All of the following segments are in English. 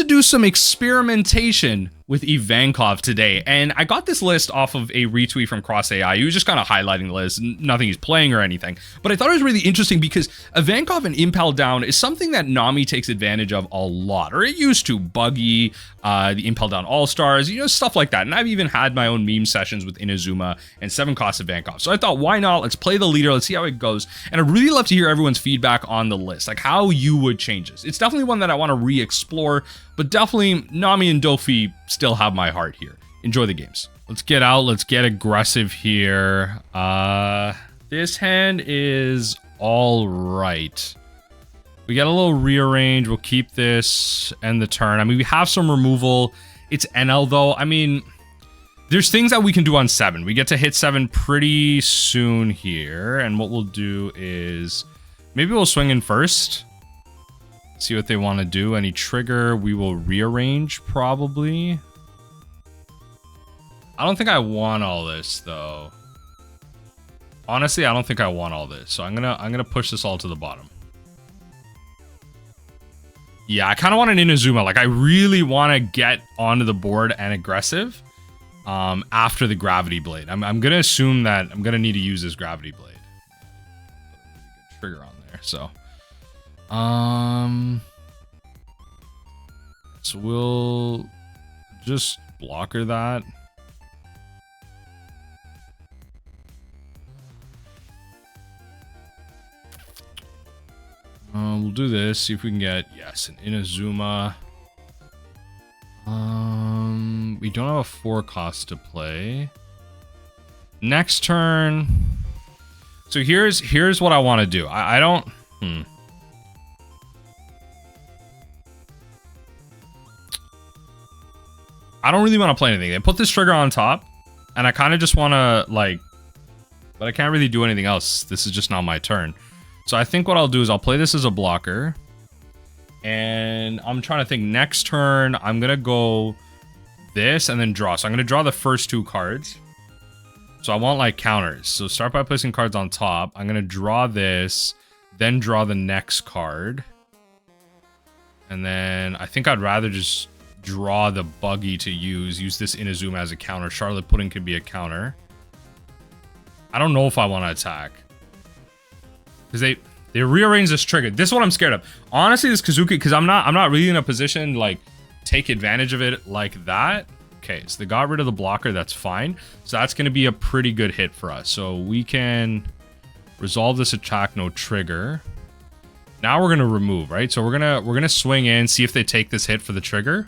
do some experimentation with Ivankov today, and I got this list off of a retweet from CrossAI. He was just kind of highlighting the list, nothing he's playing or anything, but I thought it was really interesting because Ivankov and Impel down is something that Nami takes advantage of a lot, or it used to. Buggy, the Impel down All-Stars, you know, stuff like that. And I've even had my own meme sessions with Inazuma and 7 cost Ivankov. So I thought, why not? Let's play the leader, let's see how it goes. And I'd really love to hear everyone's feedback on the list, like how you would change this. It's definitely one that I want to re-explore, but definitely Nami and Dofi still have my heart here. Enjoy the games. Let's get out, let's get aggressive here. This hand is all right. We got a little rearrange. We'll keep this and the turn. I mean, we have some removal. It's Enel though. I mean, there's things that we can do on 7. We get to hit 7 pretty soon here. And what we'll do is maybe we'll swing in first. See what they want to do. Any trigger, we will rearrange probably. I don't think I want all this though. Honestly, I don't think I want all this. So I'm gonna push this all to the bottom. Yeah, I kind of want an Inazuma. Like, I really want to get onto the board and aggressive after the Gravity Blade. I'm going to assume that I'm going to need to use this Gravity Blade. Trigger on there, so. So we'll just blocker that. We'll do this, see if we can get, yes, an Inazuma. We don't have a 4 cost to play. Next turn. So here's what I want to do. I don't, I don't really want to play anything. They put this trigger on top, and I kind of just want to, like, but I can't really do anything else. This is just not my turn. So I think what I'll do is I'll play this as a blocker. And I'm trying to think, next turn, I'm going to go this and then draw. So I'm going to draw the first 2 cards. So I want like counters. So start by placing cards on top. I'm going to draw this, then draw the next card. And then I think I'd rather just draw the Buggy to use this Inazuma as a counter. Charlotte Pudding could be a counter. I don't know if I want to attack. Because they rearrange this trigger. This is what I'm scared of. Honestly, this Kazuki, because I'm not really in a position to, like, take advantage of it like that. Okay, so they got rid of the blocker. That's fine. So that's going to be a pretty good hit for us. So we can resolve this attack, no trigger. Now we're gonna remove, right? So we're gonna swing in, see if they take this hit for the trigger.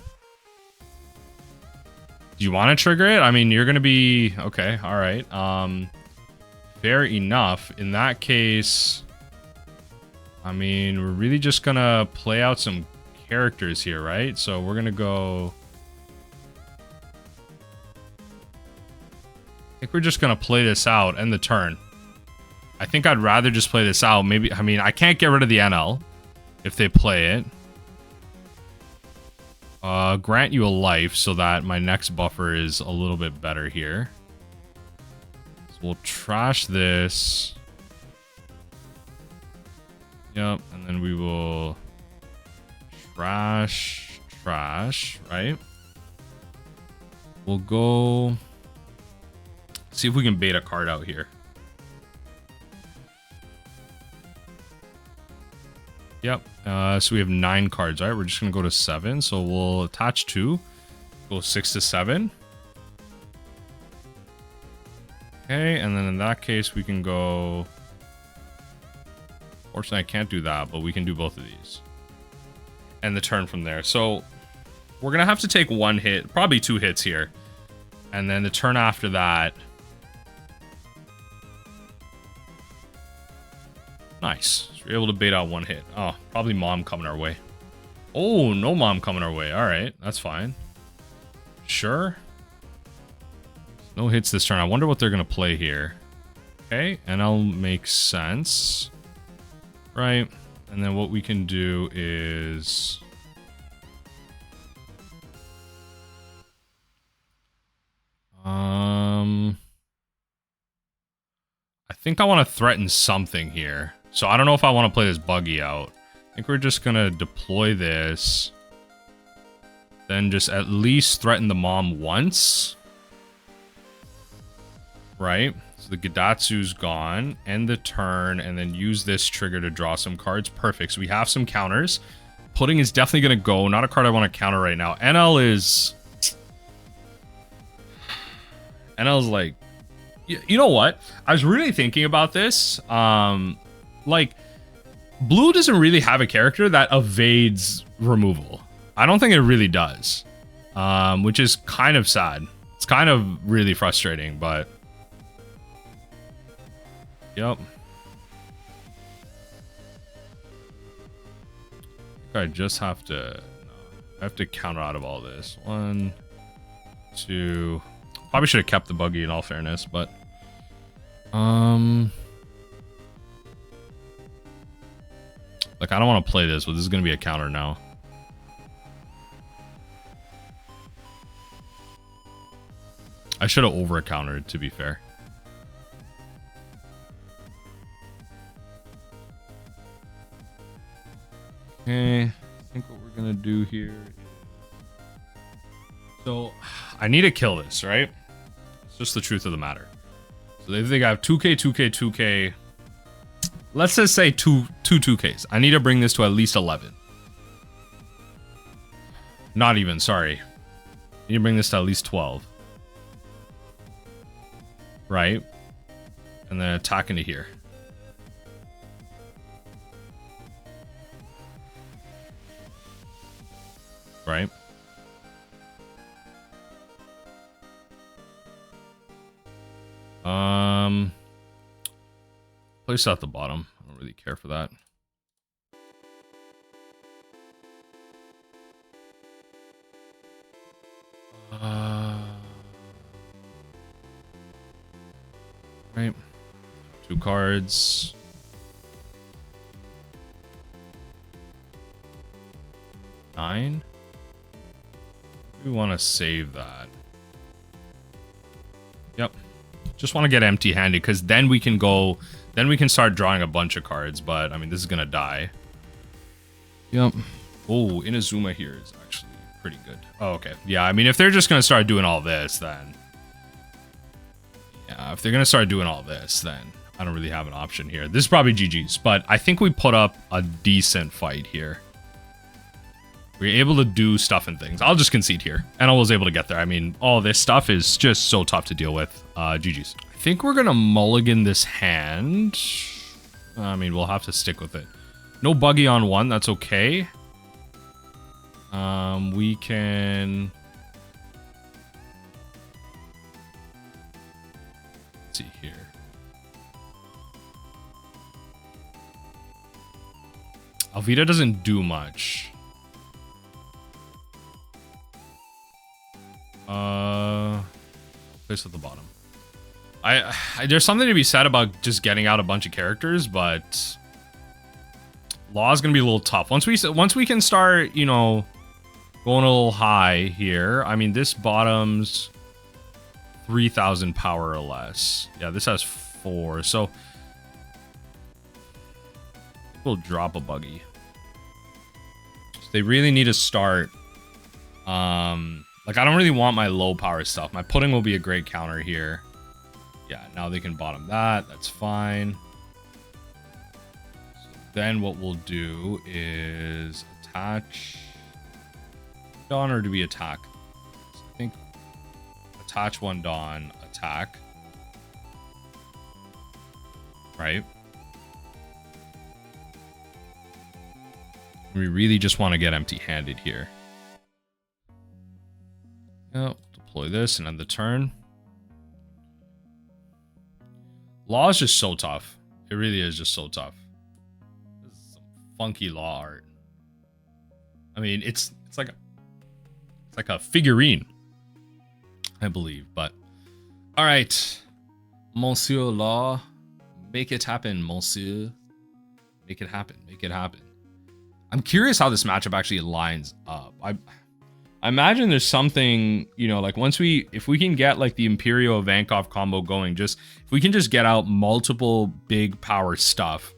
Do you want to trigger it? I mean, you're gonna be okay. All right. Fair enough. In that case, I mean, we're really just gonna play out some characters here, right? So we're gonna go. I think we're just gonna play this out, end the turn. I think I'd rather just play this out. Maybe, I mean, I can't get rid of the NL if they play it. Grant you a life so that my next buffer is a little bit better here. So we'll trash this. Yep, and then we will trash, right? We'll go see if we can bait a card out here. Yep, so we have 9 cards, right? We're just gonna go to 7, so we'll attach 2, go 6 to 7. Okay, and then in that case, we can go. Fortunately, I can't do that, but we can do both of these. And the turn from there. So we're gonna have to take 1 hit, probably 2 hits here. And then the turn after that. Nice. So we're able to bait out 1 hit. Oh, probably mom coming our way. Oh, no mom coming our way. All right, that's fine. Sure. No hits this turn. I wonder what they're going to play here. Okay, NL makes sense. Right. And then what we can do is... I think I want to threaten something here. So I don't know if I want to play this buggy out. I think we're just going to deploy this. Then just at least threaten the mom once. Right? So the Gadatsu's gone. End the turn, and then use this trigger to draw some cards. Perfect. So we have some counters. Pudding is definitely going to go. Not a card I want to counter right now. Enel is like... You know what? I was really thinking about this. Like, blue doesn't really have a character that evades removal. I don't think it really does. Which is kind of sad. It's kind of really frustrating, but... Yep. I just have to... No, I have to counter out of all this. 1, 2... Probably should have kept the buggy in all fairness, but... Like, I don't want to play this, but this is going to be a counter now. I should have over-countered, to be fair. Okay, I think what we're going to do here... So, I need to kill this, right? It's just the truth of the matter. So they got 2k, 2k, 2k. Let's just say two 2Ks. I need to bring this to at least 11. Not even, sorry. I need to bring this to at least 12. Right? And then attack into here. Right? Place at the bottom. I don't really care for that. Right. 2 cards. Nine. We want to save that. Yep. Just want to get empty-handed, because then we can go... Then we can start drawing a bunch of cards, but, I mean, this is going to die. Yep. Oh, Inazuma here is actually pretty good. Oh, okay. Yeah, I mean, if they're just going to start doing all this, then... Yeah, if they're going to start doing all this, then I don't really have an option here. This is probably GG's, but I think we put up a decent fight here. We're able to do stuff and things. I'll just concede here. And I was able to get there. I mean, all this stuff is just so tough to deal with. GG's. I think we're going to mulligan this hand. I mean, we'll have to stick with it. No buggy on 1. That's okay. We can... Let's see here. Alvida doesn't do much. Place at the bottom. There's something to be said about just getting out a bunch of characters, but Law is gonna be a little tough. Once we can start, you know, going a little high here. I mean, this bottom's 3,000 power or less. Yeah, this has 4, so we'll drop a buggy. So they really need to start. Like, I don't really want my low power stuff. My pudding will be a great counter here. Yeah, now they can bottom that. That's fine. So then what we'll do is attach Dawn, or do we attack? So I think attach 1 Dawn, attack. Right? We really just want to get empty-handed here. Oh, deploy this and end the turn. Law is just so tough. It really is just so tough. This is some funky Law art. I mean, it's like a figurine, I believe. But all right, Monsieur Law, make it happen, Monsieur. Make it happen. Make it happen. I'm curious how this matchup actually lines up. I imagine there's something, you know, like if we can get like the Emporio Ivankov combo going, if we can just get out multiple big power stuff,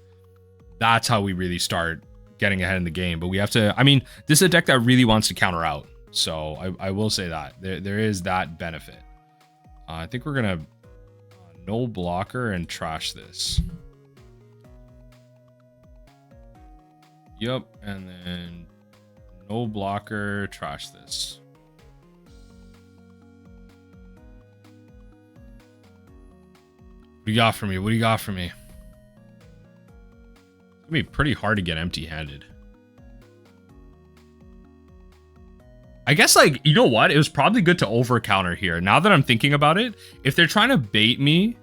that's how we really start getting ahead in the game. But we have to, I mean, this is a deck that really wants to counter out. So I will say that there is that benefit. I think we're gonna no blocker and trash this. Yep, and then no blocker, trash this. What do you got for me? What do you got for me? It's gonna be pretty hard to get empty-handed. I guess, like, you know what? It was probably good to over counter here. Now that I'm thinking about it, if they're trying to bait me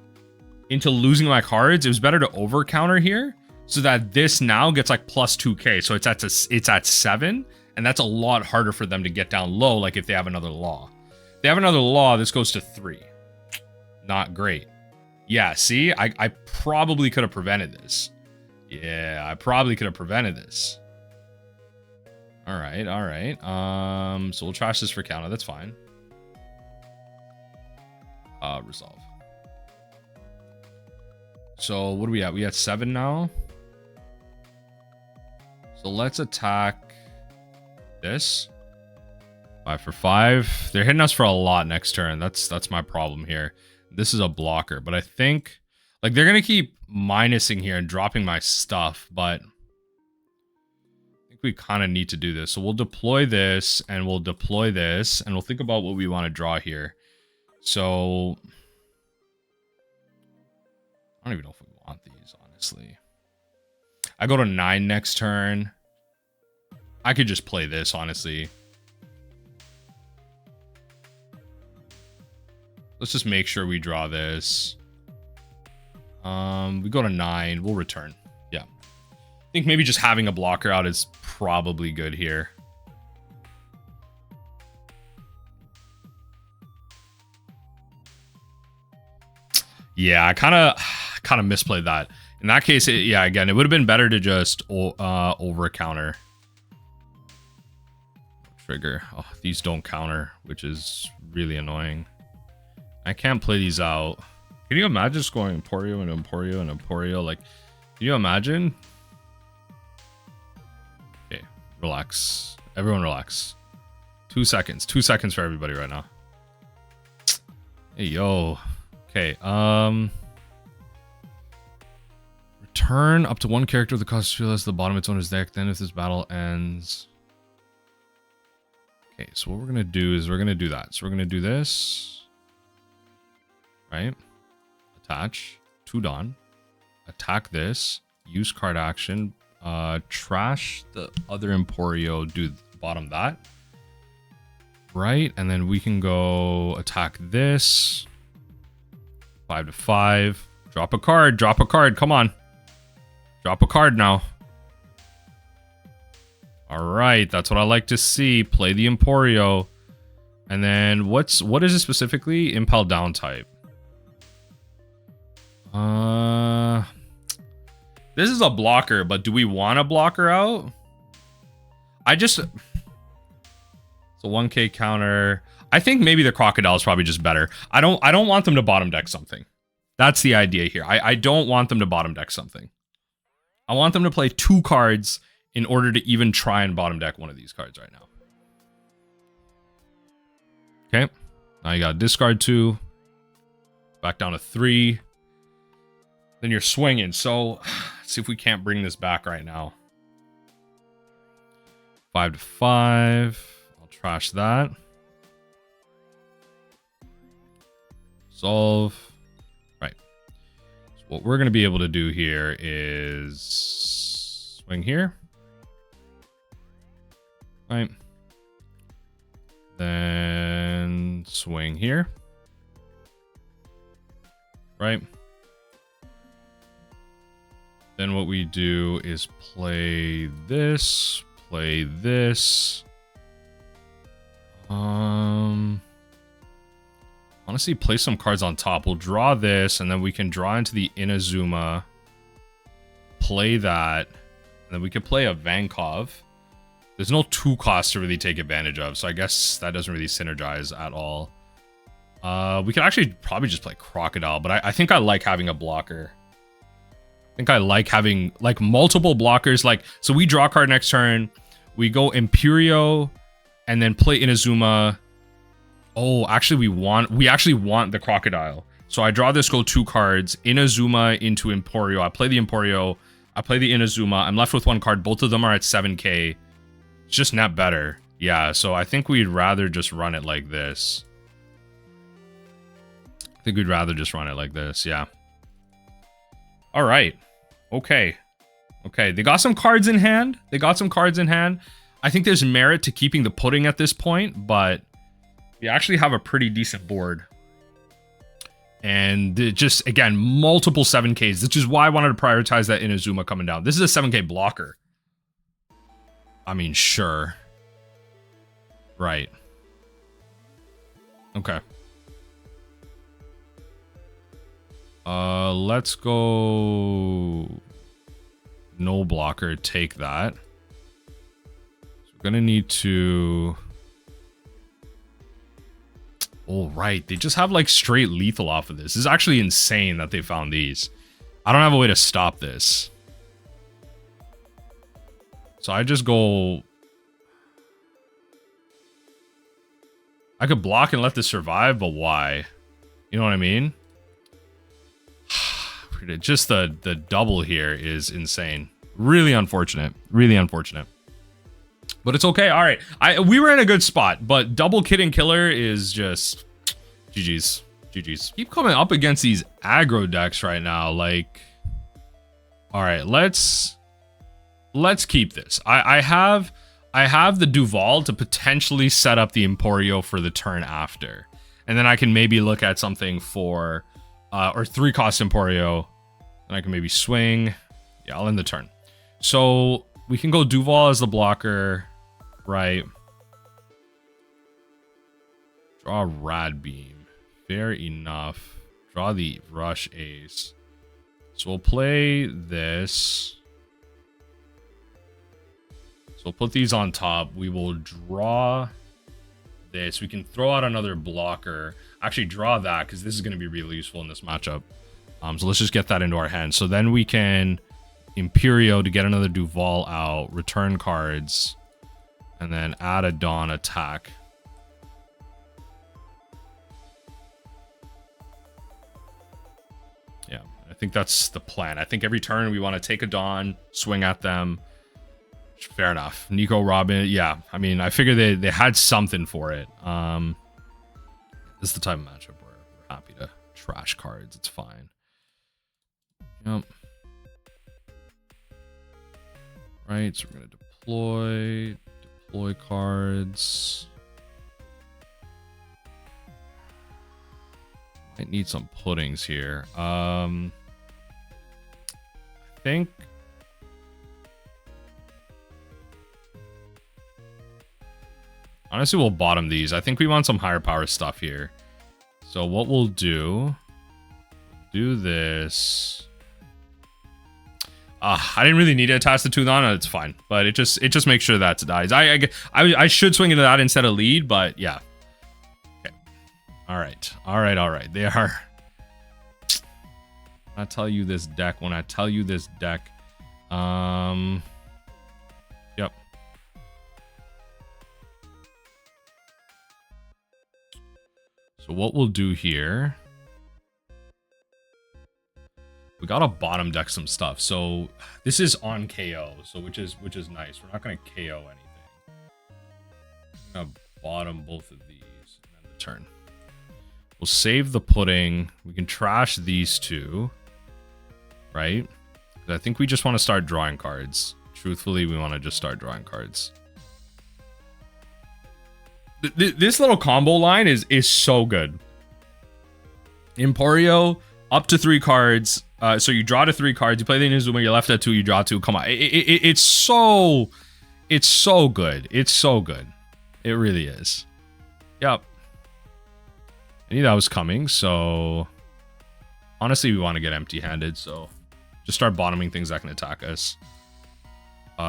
into losing my cards, it was better to over counter here so that this now gets like plus 2k. So it's at 7, and that's a lot harder for them to get down low. Like if they have another law, if they have another law, this goes to 3. Not great. Yeah, see, I probably could have prevented this. Yeah, I probably could have prevented this. All right. So we'll trash this for counter. That's fine. Resolve. So what are we at? We at 7 now. So let's attack this. 5 for 5. They're hitting us for a lot next turn. That's my problem here. This is a blocker, but I think like they're gonna keep minusing here and dropping my stuff, but I think we kind of need to do this. So we'll deploy this and we'll deploy this and we'll think about what we want to draw here. So I don't even know if we want these, honestly. I go to 9 next turn. I could just play this, honestly. Let's just make sure we draw this. We go to 9. We'll return. Yeah. I think maybe just having a blocker out is probably good here. Yeah, I kind of misplayed that. In that case, yeah, again, it would have been better to just over counter. Trigger. Oh, these don't counter, which is really annoying. I can't play these out. Can you imagine just going Emporio and Emporio and Emporio? Like, can you imagine? Okay, relax. Everyone relax. 2 seconds. 2 seconds for everybody right now. Hey, yo. Okay, return up to 1 character with the cost of fearless at the bottom of its owner's deck. Then if this battle ends... Okay, so what we're gonna do is we're gonna do that. So we're gonna do this. Right? Attach. 2 Dawn. Attack this. Use card action. Trash the other Emporio. Do bottom that. Right? And then we can go attack this. 5 to 5. Drop a card. Drop a card. Come on. Drop a card now. All right. That's what I like to see. Play the Emporio. And then what is it specifically? Impel down type. This is a blocker, but do we want a blocker out? It's a 1k counter. I think maybe the crocodile is probably just better. I don't want them to bottom deck something. That's the idea here. I don't want them to bottom deck something. I want them to play 2 cards in order to even try and bottom deck one of these cards right now. Okay. Now you got discard 2. Back down to 3. Then you're swinging. So let's see if we can't bring this back right now. 5 to 5. I'll trash that. Solve. Right. So what we're going to be able to do here is swing here. Right. Then swing here. Right. Then what we do is play this, honestly, play some cards on top. We'll draw this, and then we can draw into the Inazuma, play that, and then we can play a Ivankov. There's no 2 costs to really take advantage of, so I guess that doesn't really synergize at all. We could actually probably just play Crocodile, but I think I like having a blocker. I think I like having like multiple blockers. Like, so we draw a card next turn, we go Emporio, and then play Inazuma. Oh, actually, we actually want the Crocodile. So I draw this, go 2 cards, Inazuma into Emporio. I play the Emporio. I play the Inazuma. I'm left with 1 card. Both of them are at 7k. It's just not better. Yeah, so I think we'd rather just run it like this. I think we'd rather just run it like this, yeah. All right. Okay. Okay, they got some cards in hand. I think there's merit to keeping the pudding at this point, but we actually have a pretty decent board. And just, again, multiple 7Ks, which is why I wanted to prioritize that Inazuma coming down. This is a 7K blocker. I mean, sure. Right. Okay. Let's go... No blocker, take that. So we're gonna need to... Oh, right. They just have like straight lethal off of this. This is actually insane that they found these. I don't have a way to stop this. So I just go... I could block and let this survive, but why? You know what I mean? Just the double here is insane. Really unfortunate. Really unfortunate. But it's okay. All right. We were in a good spot, but double Kid and Killer is just GG's. GG's. Keep coming up against these aggro decks right now. Like, all right, let's keep this. I have the Duval to potentially set up the Emporio for the turn after. And then I can maybe look at something for or 3-cost Emporio. And I can maybe swing. Yeah, I'll end the turn. So we can go Duval as the blocker. Right. Draw Rad Beam. Fair enough. Draw the Rush Ace. So we'll play this. So we'll put these on top. We will draw this. We can throw out another blocker. Actually, draw that because this is going to be really useful in this matchup. So let's just get that into our hand. So then we can Imperio to get another Duval out, return cards, and then add a Dawn attack. Yeah, I think that's the plan. I think every turn we want to take a Dawn, swing at them. Fair enough. Nico, Robin, yeah. I mean, I figured they had something for it. This is the type of matchup where we're happy to trash cards. It's fine. Yep. Right, so we're gonna deploy cards. Might need some puddings here. I think honestly we'll bottom these. I think we want some higher power stuff here. So what we'll do this. I didn't really need to attach the Tooth on it. It's fine, but it just makes sure that dies. I should swing into that instead of lead, but yeah. Okay. All right. They are. I tell you this deck. When I tell you this deck, yep. So what we'll do here. We gotta bottom deck some stuff. So this is on KO, so which is nice. We're not gonna KO anything. I'm gonna bottom both of these and then the turn. We'll save the pudding. We can trash these two, right? I think we just want to start drawing cards. Truthfully, we want to just start drawing cards. This little combo line is so good. Emporio up to 3 cards. So you draw to 3 cards, you play the Inazuma, you're left at 2, you draw 2. Come on. It's so good. It's so good. It really is. Yep. I knew that was coming, so honestly we want to get empty-handed, so just start bottoming things that can attack us.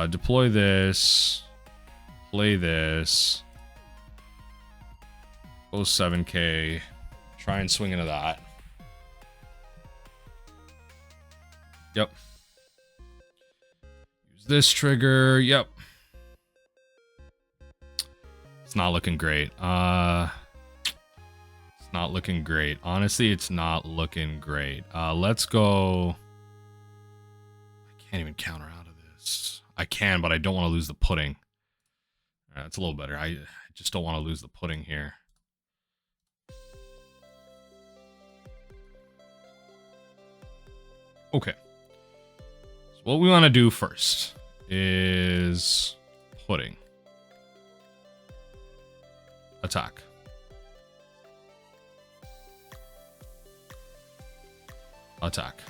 Deploy this. Play this. Go 7k. Try and swing into that. Yep. Use this trigger. Yep. It's not looking great. It's not looking great. Honestly, it's not looking great. Let's go. I can't even counter out of this. I can, but I don't want to lose the pudding. That's a little better. I just don't want to lose the pudding here. Okay. So what we want to do first is pudding. Attack. Attack.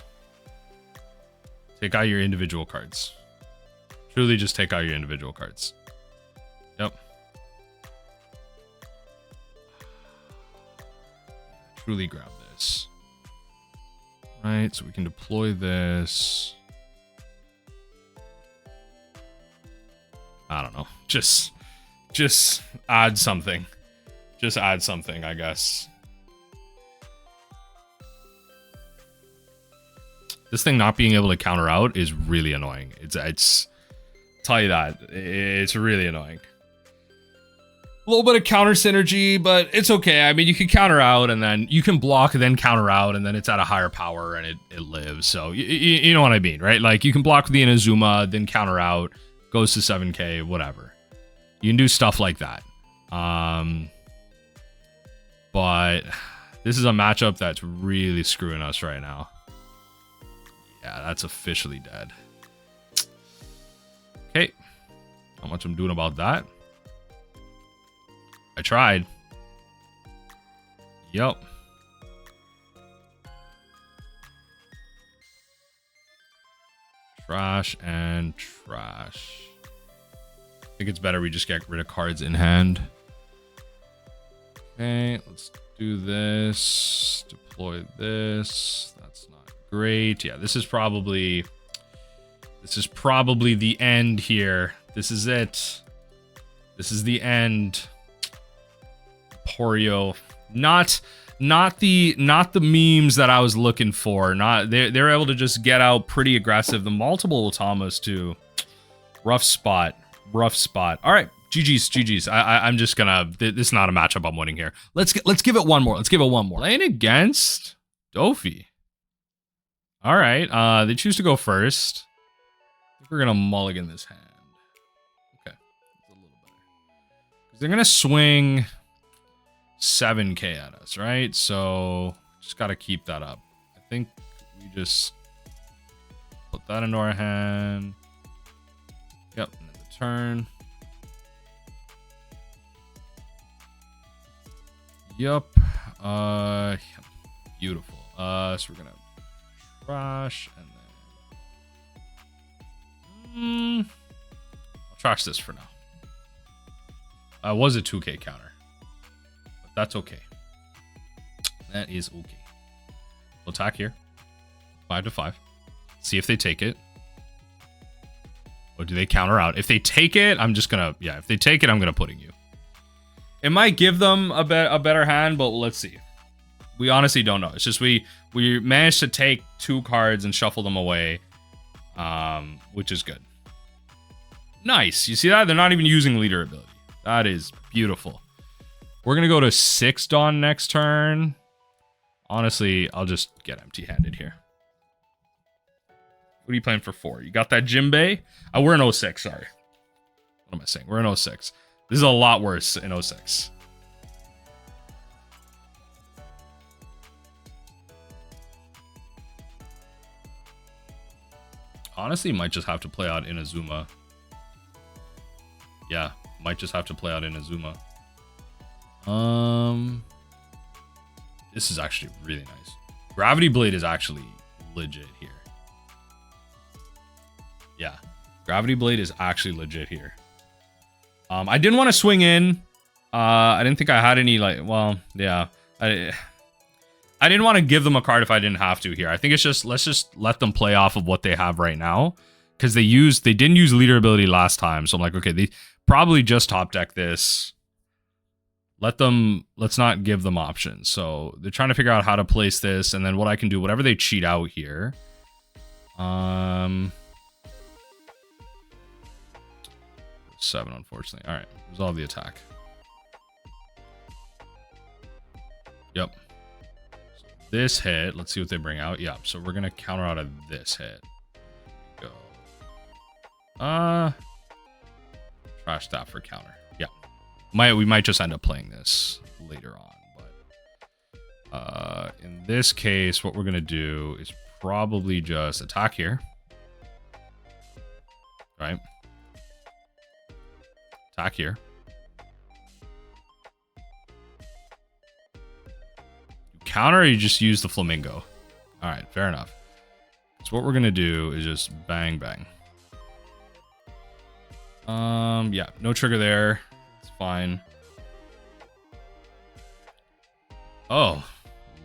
Take out your individual cards. Truly just take out your individual cards. Yep. Truly grab this. Right, so we can deploy this. I don't know. Just add something. Just add something, I guess. This thing not being able to counter out is really annoying. It's tell you that. It's really annoying. A little bit of counter synergy, but it's okay. I mean, you can counter out and then you can block and then counter out and then it's at a higher power and it lives. So you know what I mean, right? Like you can block with the Inazuma, then counter out, goes to 7k, whatever. You can do stuff like that. But this is a matchup that's really screwing us right now. Yeah, that's officially dead. Okay. Not much I'm doing about that. I tried. Yup. Trash and trash. I think it's better we just get rid of cards in hand. Okay, let's do this. Deploy this. That's not great. Yeah, this is probably the end here. This is it. This is the end. Emporio, not the memes that I was looking for. They're able to just get out pretty aggressive. The multiple Utamas too. Rough spot. All right, GG's. I'm just gonna. This is not a matchup I'm winning here. Let's give it one more. Playing against Dofi. All right. They choose to go first. I think we're gonna mulligan this hand. Okay, it's a little better. They're gonna swing 7k at us, right? So just got to keep that up. I think we just put that into our hand. Yep, and then the turn. Yep. Beautiful. So we're gonna trash and then I'll trash this for now. Was a 2k counter. That's okay. That is okay. We'll attack here. 5 to 5. See if they take it. Or do they counter out? If they take it, I'm just gonna... Yeah, if they take it, I'm gonna pudding you. It might give them a better hand, but let's see. We honestly don't know. It's just we managed to take 2 cards and shuffle them away. Which is good. Nice. You see that? They're not even using leader ability. That is beautiful. We're going to go to 6 Dawn next turn. Honestly, I'll just get empty-handed here. What are you playing for 4? You got that Jimbei? We're in 06, sorry. What am I saying? We're in 06. This is a lot worse in 06. Honestly, might just have to play out Inazuma. Yeah, might just have to play out Inazuma. This is actually really nice. Gravity Blade is actually legit here. Yeah, Gravity Blade is actually legit here. I didn't want to swing in. I didn't think I had any, like, well, yeah. I didn't want to give them a card if I didn't have to here. I think it's just, let's just let them play off of what they have right now. Because they didn't use leader ability last time. So I'm like, okay, they probably just top deck this. Let's not give them options. So they're trying to figure out how to place this, and then what I can do, whatever they cheat out here. 7, unfortunately. All right, resolve the attack. Yep. So this hit, let's see what they bring out. Yep. So we're gonna counter out of this hit. Go. Trash that for counter. Yeah. We might just end up playing this later on, but in this case, what we're gonna do is probably just attack here. Right? Attack here. You counter or you just use the flamingo? Alright, fair enough. So what we're gonna do is just bang bang. Yeah, no trigger there. It's fine. Oh,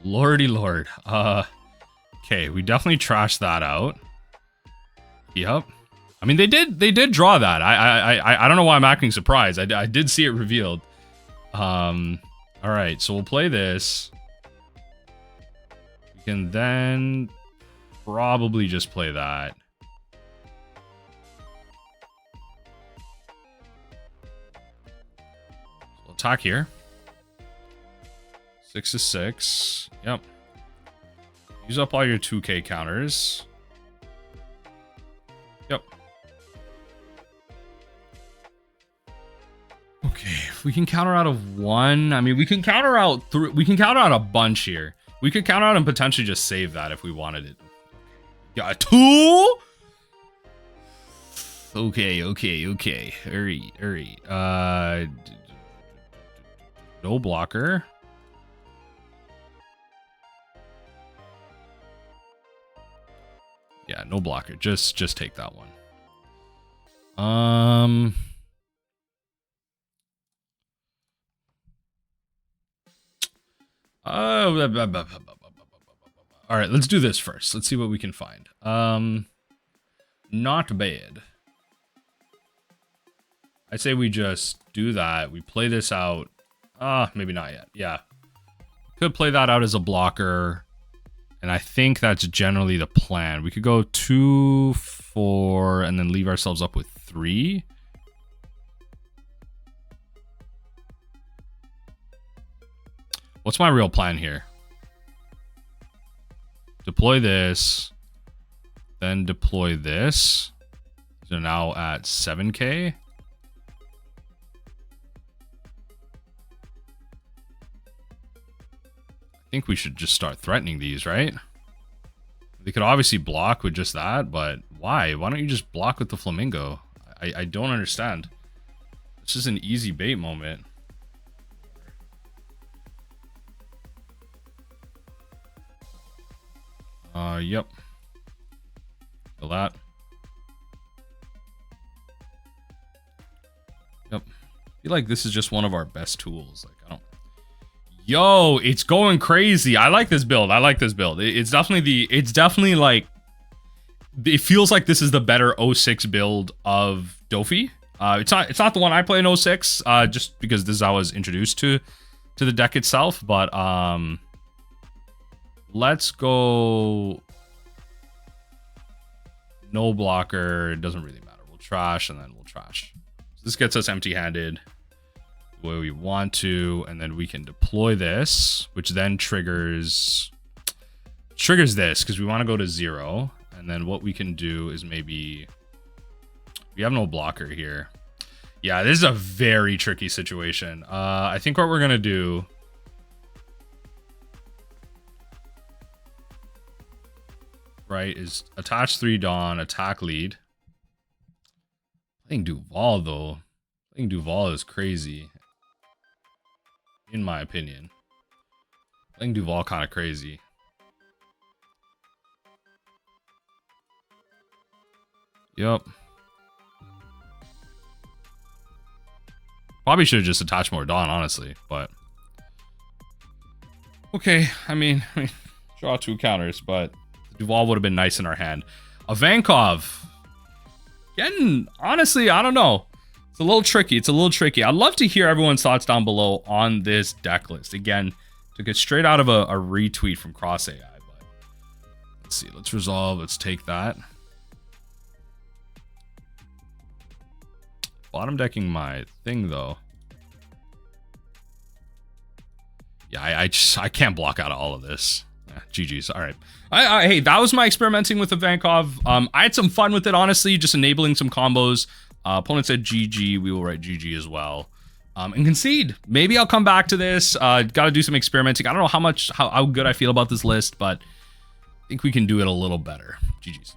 lordy lord. Okay, we definitely trashed that out. Yep. I mean, they did draw that. I don't know why I'm acting surprised. I did see it revealed. All right, so we'll play this. We can then probably just play that. So we'll attack here. 6 is 6. Yep. Use up all your 2k counters. Yep. Okay, if we can counter out of one, I mean, we can counter out we can counter out a bunch here. We could counter out and potentially just save that if we wanted it. Yeah, 2. Okay. All right. No blocker. Yeah, no blocker. Just take that one. All right, let's do this first. Let's see what we can find. Not bad. I say we just do that. We play this out. Maybe not yet. Yeah. Could play that out as a blocker. And I think that's generally the plan. We could go 2, 4, and then leave ourselves up with 3. What's my real plan here? Deploy this, then deploy this. So now at 7k. I think we should just start threatening these, right? They could obviously block with just that, but why? Why don't you just block with the flamingo? I don't understand. This is an easy bait moment. Yep. Kill that. Yep. I feel like this is just one of our best tools. Like, I don't... Yo, it's going crazy. I like this build. It's definitely like, it feels like this is the better 06 build of Dofi. It's not the one I play in 06, just because this is how I was introduced to the deck itself, but let's go no blocker. It doesn't really matter. We'll trash and then we'll trash. So this gets us empty-handed the way we want to, and then we can deploy this, which then triggers this because we want to go to 0. And then what we can do is maybe we have no blocker here. Yeah, this is a very tricky situation. I think what we're gonna do is attach 3 Dawn, attack lead. Playing Duval though. Playing Duval is crazy, in my opinion. Playing Duval kind of crazy. Yep. Probably should have just attached more Dawn, honestly, but okay. I mean, draw 2 counters, but Duval would have been nice in our hand. Ivankov, again, honestly, I don't know. It's a little tricky. I'd love to hear everyone's thoughts down below on this deck list. Again, took it straight out of a retweet from CrossAI, but let's see. Let's resolve. Let's take that. Bottom decking my thing though. Yeah, I can't block out all of this. Yeah, GG's. All right. Hey, that was my experimenting with Ivankov. I had some fun with it, honestly, just enabling some combos. Opponent said GG. We will write GG as well. And concede. Maybe I'll come back to this. Got to do some experimenting. I don't know how good I feel about this list, but I think we can do it a little better. GG's.